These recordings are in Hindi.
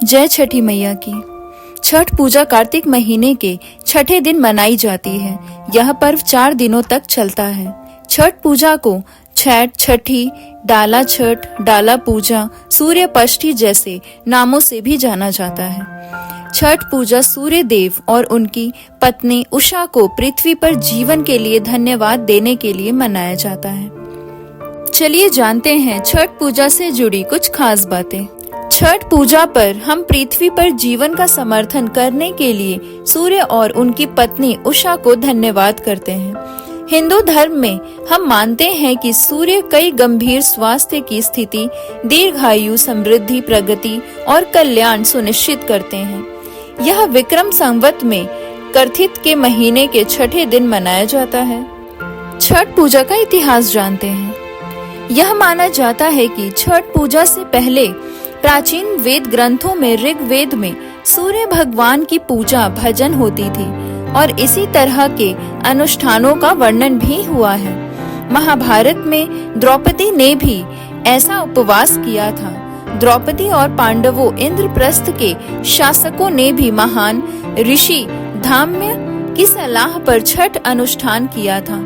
जय छठी मैया की। छठ पूजा कार्तिक महीने के छठे दिन मनाई जाती है। यह पर्व 4 दिनों तक चलता है। छठ पूजा को छठ, छठी, डाला छठ, डाला पूजा, सूर्य पष्ठी जैसे नामों से भी जाना जाता है। छठ पूजा सूर्य देव और उनकी पत्नी उषा को पृथ्वी पर जीवन के लिए धन्यवाद देने के लिए मनाया जाता है। चलिए जानते हैं छठ पूजा से जुड़ी कुछ खास बातें। छठ पूजा पर हम पृथ्वी पर जीवन का समर्थन करने के लिए सूर्य और उनकी पत्नी उषा को धन्यवाद करते हैं। हिंदू धर्म में हम मानते हैं कि सूर्य कई गंभीर स्वास्थ्य की स्थिति, दीर्घायु, समृद्धि, प्रगति और कल्याण सुनिश्चित करते हैं। यह विक्रम संवत में कार्तिक के महीने के छठे दिन मनाया जाता है। छठ पूजा का इतिहास जानते हैं। यह माना जाता है कि छठ पूजा से पहले प्राचीन वेद ग्रंथों में ऋग्वेद में सूर्य भगवान की पूजा भजन होती थी और इसी तरह के अनुष्ठानों का वर्णन भी हुआ है। महाभारत में द्रौपदी ने भी ऐसा उपवास किया था। द्रौपदी और पांडवों, इंद्रप्रस्थ के शासकों ने भी महान ऋषि धाम्य की सलाह पर छठ अनुष्ठान किया था।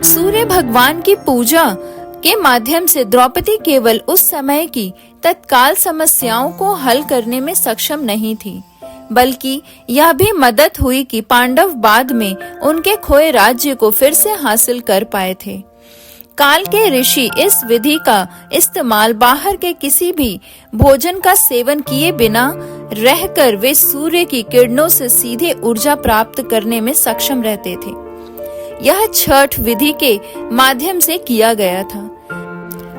सूर्य भगवान की पूजा के माध्यम से द्रौपदी केवल उस समय की तत्काल समस्याओं को हल करने में सक्षम नहीं थी, बल्कि यह भी मदद हुई कि पांडव बाद में उनके खोए राज्य को फिर से हासिल कर पाए थे। काल के ऋषि इस विधि का इस्तेमाल बाहर के किसी भी भोजन का सेवन किए बिना रहकर वे सूर्य की किरणों से सीधे ऊर्जा प्राप्त करने में सक्षम रहते थे। यह छठ विधि के माध्यम से किया गया था।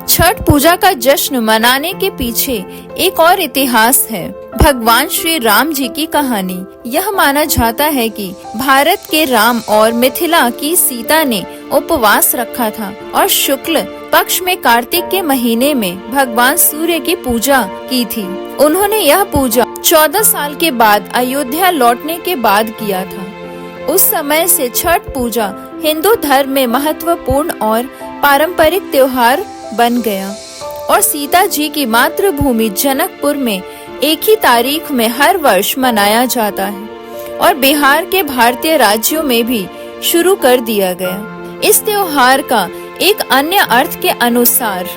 छठ पूजा का जश्न मनाने के पीछे एक और इतिहास है, भगवान श्री राम जी की कहानी। यह माना जाता है कि भारत के राम और मिथिला की सीता ने उपवास रखा था और शुक्ल पक्ष में कार्तिक के महीने में भगवान सूर्य की पूजा की थी। उन्होंने यह पूजा 14 साल के बाद अयोध्या लौटने के बाद किया था। उस समय से छठ पूजा हिंदू धर्म में महत्वपूर्ण और पारंपरिक त्योहार बन गया और सीता जी की मातृभूमि जनकपुर में एक ही तारीख में हर वर्ष मनाया जाता है और बिहार के भारतीय राज्यों में भी शुरू कर दिया गया। इस त्योहार का एक अन्य अर्थ के अनुसार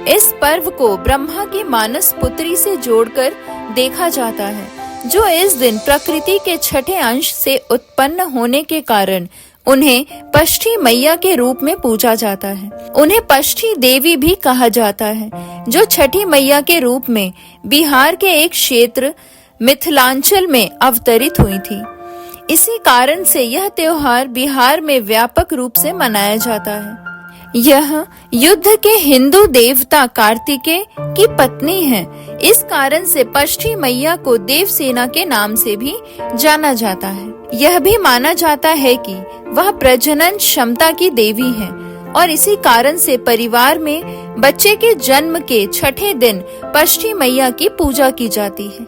इस पर्व को ब्रह्मा की मानस पुत्री से जोड़कर देखा जाता है, जो इस दिन प्रकृति के छठे अंश से उत्पन्न होने के कारण उन्हें पष्ठी मैया के रूप में पूजा जाता है। उन्हें पष्ठी देवी भी कहा जाता है, जो छठी मैया के रूप में बिहार के एक क्षेत्र मिथिलांचल में अवतरित हुई थी। इसी कारण से यह त्योहार बिहार में व्यापक रूप से मनाया जाता है। यह युद्ध के हिंदू देवता कार्तिकेय की पत्नी है। इस कारण से पष्ठी मैया को देवसेना के नाम से भी जाना जाता है। यह भी माना जाता है कि वह प्रजनन क्षमता की देवी है और इसी कारण से परिवार में बच्चे के जन्म के छठे दिन पष्ठी मैया की पूजा की जाती है।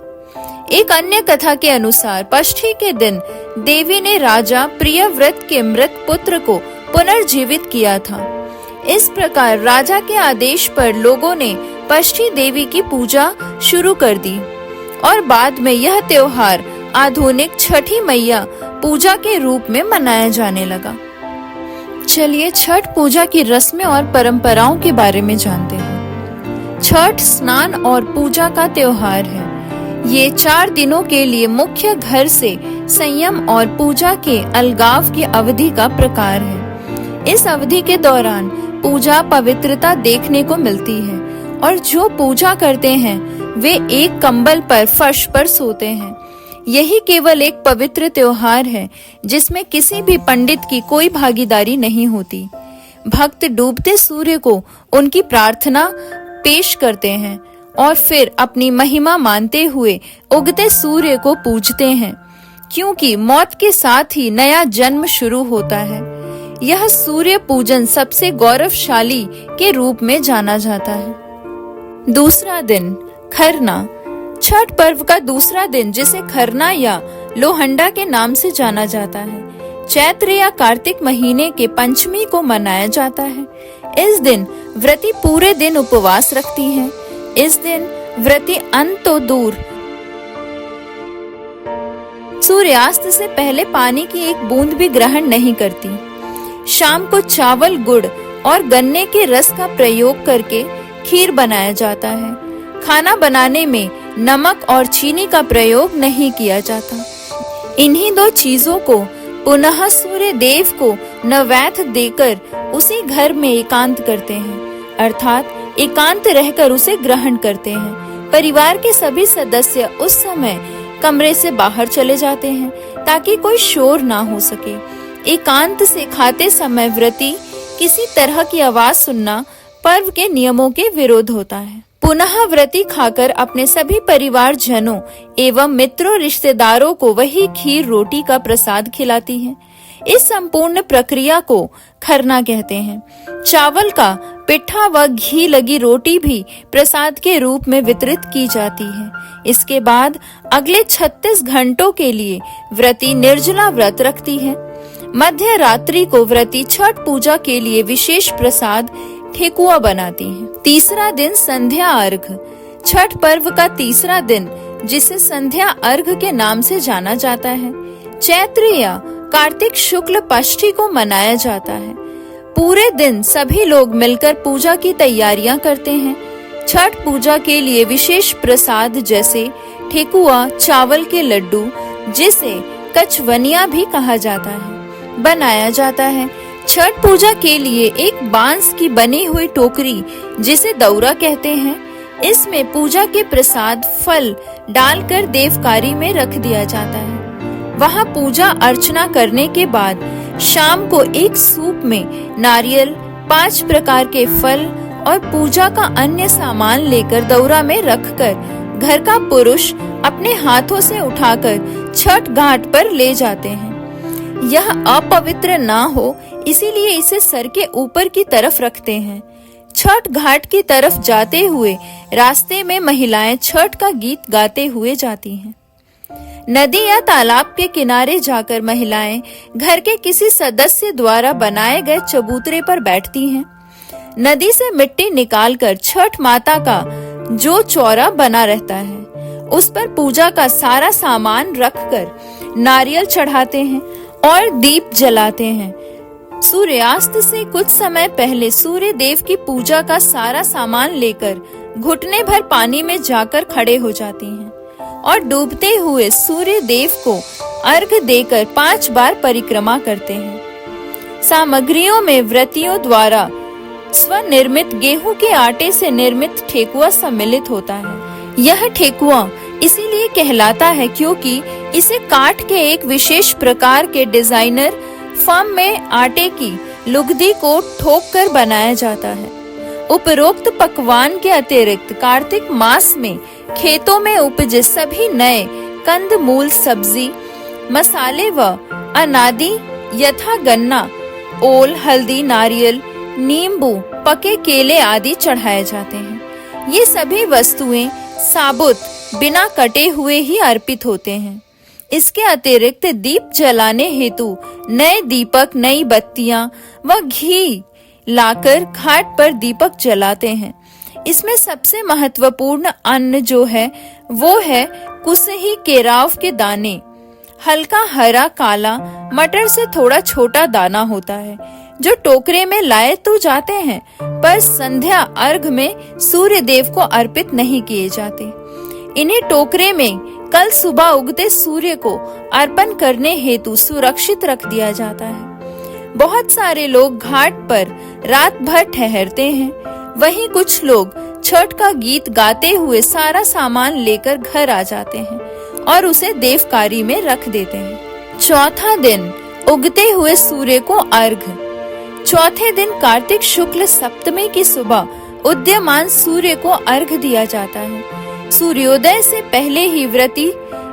एक अन्य कथा के अनुसार पष्ठी के दिन देवी ने राजा प्रियव्रत के मृत पुत्र को पुनर्जीवित किया था। इस प्रकार राजा के आदेश पर लोगों ने पष्ठी देवी की पूजा शुरू कर दी और बाद में यह त्योहार आधुनिक छठी मैया पूजा के रूप में मनाया जाने लगा। चलिए छठ पूजा की रस्में और परंपराओं के बारे में जानते हैं। छठ स्नान और पूजा का त्योहार है। ये 4 दिनों के लिए मुख्य घर से संयम और पूजा के अलगाव की अवधि का प्रकार है। इस अवधि के दौरान पूजा पवित्रता देखने को मिलती है और जो पूजा करते हैं वे एक कंबल पर फर्श पर सोते हैं। यही केवल एक पवित्र त्योहार है जिसमें किसी भी पंडित की कोई भागीदारी नहीं होती। भक्त डूबते सूर्य को उनकी प्रार्थना पेश करते हैं और फिर अपनी महिमा मानते हुए उगते सूर्य को पूजते हैं, क्योंकि मौत के साथ ही नया जन्म शुरू होता है। यह सूर्य पूजन सबसे गौरवशाली के रूप में जाना जाता है। दूसरा दिन खरना। छठ पर्व का दूसरा दिन, जिसे खरना या लोहंडा के नाम से जाना जाता है, चैत्र या कार्तिक महीने के पंचमी को मनाया जाता है। इस दिन व्रती पूरे दिन उपवास रखती हैं। इस दिन व्रती अन्न तो दूर सूर्यास्त से पहले पानी की एक बूंद भी ग्रहण नहीं करती। शाम को चावल, गुड़ और गन्ने के रस का प्रयोग करके खीर बनाया जाता है। खाना बनाने में नमक और चीनी का प्रयोग नहीं किया जाता। इन्हीं दो चीजों को पुनः सूर्य देव को नैवेद्य देकर उसी घर में एकांत करते हैं, अर्थात एकांत रहकर उसे ग्रहण करते हैं। परिवार के सभी सदस्य उस समय कमरे से बाहर चले जाते हैं ताकि कोई शोर ना हो सके। एकांत से खाते समय व्रती किसी तरह की आवाज सुनना पर्व के नियमों के विरोध होता है। पुनः व्रती खाकर अपने सभी परिवार जनों एवं मित्रों रिश्तेदारों को वही खीर रोटी का प्रसाद खिलाती है। इस संपूर्ण प्रक्रिया को खरना कहते हैं। चावल का पिठा व घी लगी रोटी भी प्रसाद के रूप में वितरित की जाती है। इसके बाद अगले 36 घंटों के लिए व्रती निर्जला व्रत रखती है। मध्य रात्रि को व्रती छठ पूजा के लिए विशेष प्रसाद ठेकुआ बनाती है। तीसरा दिन संध्या अर्घ। छठ पर्व का तीसरा दिन, जिसे संध्या अर्घ के नाम से जाना जाता है, चैत्र या कार्तिक शुक्ल पष्ठी को मनाया जाता है। पूरे दिन सभी लोग मिलकर पूजा की तैयारियां करते हैं। छठ पूजा के लिए विशेष प्रसाद जैसे ठेकुआ, चावल के लड्डू, जिसे कचवनिया भी कहा जाता है, बनाया जाता है। छठ पूजा के लिए एक बांस की बनी हुई टोकरी, जिसे दौरा कहते हैं, इसमें पूजा के प्रसाद फल डालकर देवकारी में रख दिया जाता है। वहाँ पूजा अर्चना करने के बाद शाम को एक सूप में नारियल, 5 प्रकार के फल और पूजा का अन्य सामान लेकर दौरा में रखकर घर का पुरुष अपने हाथों से उठाकर छठ घाट पर ले जाते हैं। यह अपवित्र ना हो, इसीलिए इसे सर के ऊपर की तरफ रखते हैं। छठ घाट की तरफ जाते हुए रास्ते में महिलाएं छठ का गीत गाते हुए जाती हैं। नदी या तालाब के किनारे जाकर महिलाएं घर के किसी सदस्य द्वारा बनाए गए चबूतरे पर बैठती हैं। नदी से मिट्टी निकालकर छठ माता का जो चौरा बना रहता है, उस पर पूजा का सारा सामान रखकर नारियल चढ़ाते हैं और दीप जलाते हैं। सूर्यास्त से कुछ समय पहले सूर्य देव की पूजा का सारा सामान लेकर घुटने भर पानी में जाकर खड़े हो जाती हैं और डूबते हुए सूर्य देव को अर्घ देकर 5 बार परिक्रमा करते हैं। सामग्रियों में व्रतियों द्वारा स्वनिर्मित गेहूं के आटे से निर्मित ठेकुआ सम्मिलित होता है। यह ठेकुआ इसीलिए कहलाता है क्योंकि इसे काट के एक विशेष प्रकार के डिजाइनर फॉर्म में आटे की लुगदी को ठोक कर बनाया जाता है। उपरोक्त पकवान के अतिरिक्त कार्तिक मास में खेतों में उपजे सभी नए कंद मूल, सब्जी, मसाले व अनादि यथा गन्ना, ओल, हल्दी, नारियल, नींबू, पके केले आदि चढ़ाए जाते हैं। ये सभी वस्तुएं साबुत बिना कटे हुए ही अर्पित होते हैं। इसके अतिरिक्त दीप जलाने हेतु नए दीपक, नई बत्तियां व घी लाकर घाट पर दीपक जलाते हैं। इसमें सबसे महत्वपूर्ण अन्न जो है वो है कुसही केराव के दाने। हल्का हरा काला मटर से थोड़ा छोटा दाना होता है, जो टोकरे में लाए तो जाते हैं, पर संध्या अर्घ में सूर्य देव को अर्पित नहीं किए जाते। इन्हें टोकरे में कल सुबह उगते सूर्य को अर्पण करने हेतु सुरक्षित रख दिया जाता है। बहुत सारे लोग घाट पर रात भर ठहरते हैं। वहीं कुछ लोग छठ का गीत गाते हुए सारा सामान लेकर घर आ जाते हैं और उसे देवकारी में रख देते हैं। चौथा दिन, उगते हुए सूर्य को अर्घ। चौथे दिन कार्तिक शुक्ल सप्तमी की सुबह उदयमान सूर्य को अर्घ दिया जाता है। सूर्योदय से पहले ही व्रती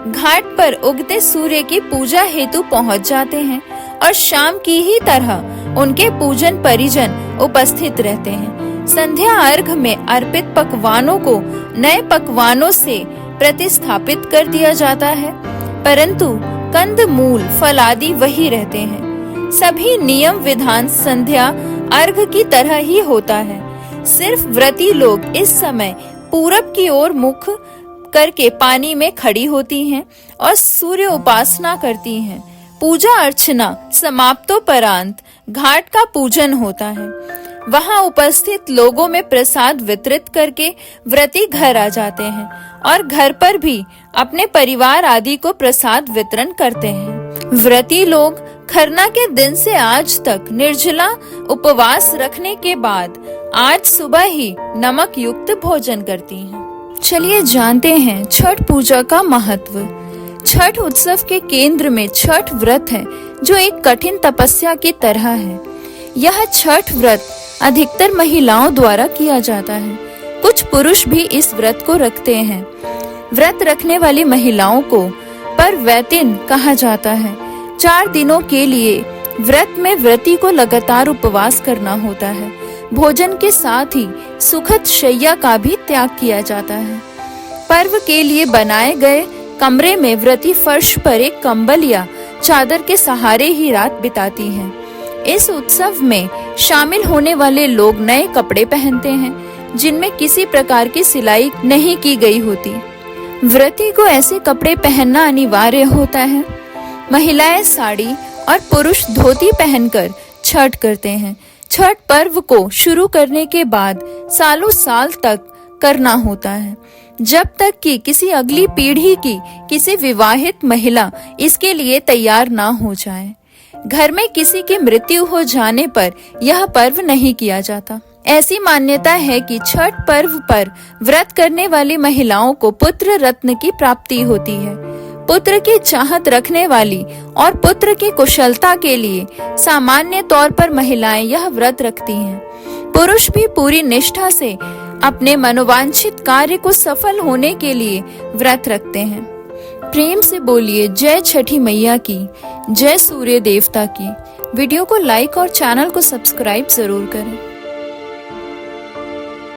घाट पर उगते सूर्य की पूजा हेतु पहुंच जाते हैं और शाम की ही तरह उनके पूजन परिजन उपस्थित रहते हैं। संध्या अर्घ में अर्पित पकवानों को नए पकवानों से प्रतिस्थापित कर दिया जाता है, परंतु कंद मूल फल आदि वही रहते हैं। सभी नियम विधान संध्या अर्घ की तरह ही होता है। सिर्फ व्रती लोग इस समय पूरब की ओर मुख करके पानी में खड़ी होती हैं और सूर्य उपासना करती हैं। पूजा अर्चना समाप्तोपरांत घाट का पूजन होता है। वहां उपस्थित लोगों में प्रसाद वितरित करके व्रती घर आ जाते हैं और घर पर भी अपने परिवार आदि को प्रसाद वितरण करते हैं। व्रती लोग खरना के दिन से आज तक निर्जला उपवास रखने के बाद आज सुबह ही नमक युक्त भोजन करती हैं। चलिए जानते हैं छठ पूजा का महत्व। छठ उत्सव के केंद्र में छठ व्रत है, जो एक कठिन तपस्या की तरह है। यह छठ व्रत अधिकतर महिलाओं द्वारा किया जाता है। कुछ पुरुष भी इस व्रत को रखते हैं। व्रत रखने वाली महिलाओं को परवैतिन कहा जाता है। 4 दिनों के लिए व्रत में व्रती को लगातार उपवास करना होता है। भोजन के साथ ही सुखद शैया का भी त्याग किया जाता है। पर्व के लिए बनाए गए कमरे में व्रती फर्श पर एक कंबल या चादर के सहारे ही रात बिताती हैं। इस उत्सव में शामिल होने वाले लोग नए कपड़े पहनते हैं, जिनमें किसी प्रकार की सिलाई नहीं की गई होती। व्रती को ऐसे कपड़े पहनना अनिवार्य होता है। महिलाएं साड़ी और पुरुष धोती पहनकर छठ करते हैं। छठ पर्व को शुरू करने के बाद सालों साल तक करना होता है, जब तक कि किसी अगली पीढ़ी की किसी विवाहित महिला इसके लिए तैयार ना हो जाए। घर में किसी की मृत्यु हो जाने पर यह पर्व नहीं किया जाता। ऐसी मान्यता है कि छठ पर्व पर व्रत करने वाली महिलाओं को पुत्र रत्न की प्राप्ति होती है। पुत्र की चाहत रखने वाली और पुत्र की कुशलता के लिए सामान्य तौर पर महिलाएं यह व्रत रखती हैं। पुरुष भी पूरी निष्ठा से अपने मनोवांछित कार्य को सफल होने के लिए व्रत रखते हैं। प्रेम से बोलिए जय छठी मैया की, जय सूर्य देवता की। वीडियो को लाइक और चैनल को सब्सक्राइब जरूर करें।